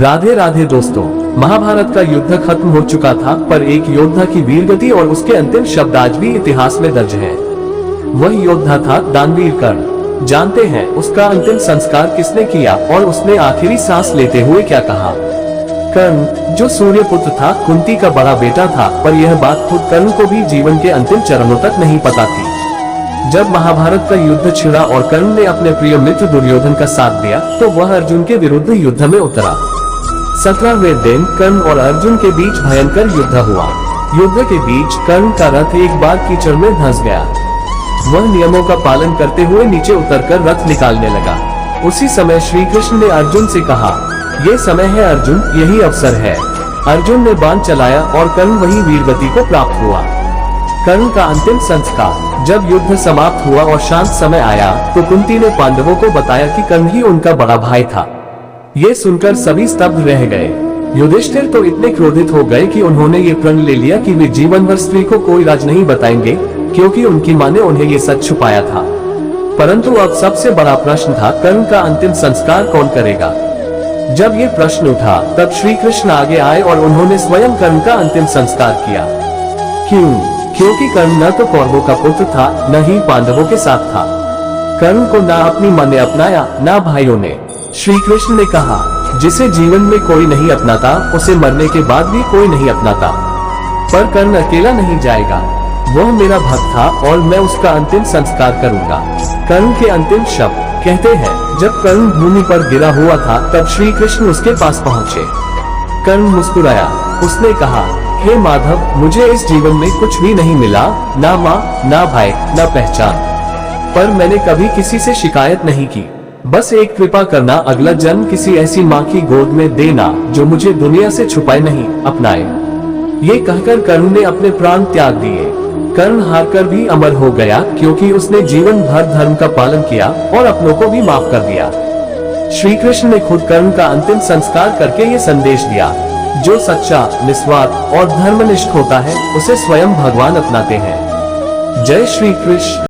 राधे राधे दोस्तों, महाभारत का युद्ध खत्म हो चुका था, पर एक योद्धा की वीरगति और उसके अंतिम शब्द आज भी इतिहास में दर्ज हैं। वह योद्धा था दानवीर कर्ण। जानते हैं उसका अंतिम संस्कार किसने किया और उसने आखिरी सांस लेते हुए क्या कहा। कर्ण, जो सूर्यपुत्र था, कुंती का बड़ा बेटा था, पर यह बात खुद कर्ण को भी जीवन के अंतिम चरणों तक नहीं पता थी। जब महाभारत का युद्ध छिड़ा और कर्ण ने अपने प्रिय मित्र दुर्योधन का साथ दिया, तो वह अर्जुन के विरुद्ध युद्ध में उतरा। 17वें दिन कर्ण और अर्जुन के बीच भयंकर युद्ध हुआ। युद्ध के बीच कर्ण का रथ एक बार कीचड़ में धंस गया। वह नियमों का पालन करते हुए नीचे उतरकर रथ निकालने लगा। उसी समय श्री कृष्ण ने अर्जुन से कहा, ये समय है अर्जुन, यही अवसर है। अर्जुन ने बाण चलाया और कर्ण वही वीरगति को प्राप्त हुआ। कर्ण का अंतिम संस्कार। जब युद्ध समाप्त हुआ और शांत समय आया, तो कुंती ने पांडवों को बताया कि कर्ण ही उनका बड़ा भाई था। ये सुनकर सभी स्तब्ध रह गए। युधिष्ठिर तो इतने क्रोधित हो गए कि उन्होंने ये प्रण ले लिया कि वे जीवन भर स्त्री को कोई राज नहीं बताएंगे, क्योंकि उनकी माँ ने उन्हें ये सच छुपाया था। परंतु अब सबसे बड़ा प्रश्न था, कर्ण का अंतिम संस्कार कौन करेगा। जब ये प्रश्न उठा, तब श्री कृष्ण आगे आए और उन्होंने स्वयं कर्ण का अंतिम संस्कार किया। क्यों? क्योंकि कर्ण न तो कौरवों का पुत्र था, न ही पांडवों के साथ था। कर्ण को न अपनी माँ ने अपनाया, न भाइयों ने। श्री कृष्ण ने कहा, जिसे जीवन में कोई नहीं अपनाता, उसे मरने के बाद भी कोई नहीं अपनाता। पर कर्ण अकेला नहीं जाएगा। वह मेरा भक्त था और मैं उसका अंतिम संस्कार करूंगा। कर्ण के अंतिम शब्द। कहते हैं, जब कर्ण भूमि पर गिरा हुआ था, तब श्री कृष्ण उसके पास पहुँचे। कर्ण मुस्कुराया। उसने कहा, हे माधव, मुझे इस जीवन में कुछ भी नहीं मिला, ना माँ, ना भाई, ना पहचान। पर मैंने कभी किसी से शिकायत नहीं की। बस एक कृपा करना, अगला जन्म किसी ऐसी माँ की गोद में देना जो मुझे दुनिया से छुपाए नहीं, अपनाए। ये कहकर कर्ण ने अपने प्राण त्याग दिए। कर्ण हारकर भी अमर हो गया, क्योंकि उसने जीवन भर धर्म का पालन किया और अपनों को भी माफ कर दिया। श्री कृष्ण ने खुद कर्ण का अंतिम संस्कार करके ये संदेश दिया, जो सच्चा, निस्वार्थ और धर्मनिष्ठ होता है, उसे स्वयं भगवान अपनाते हैं। जय श्री कृष्ण।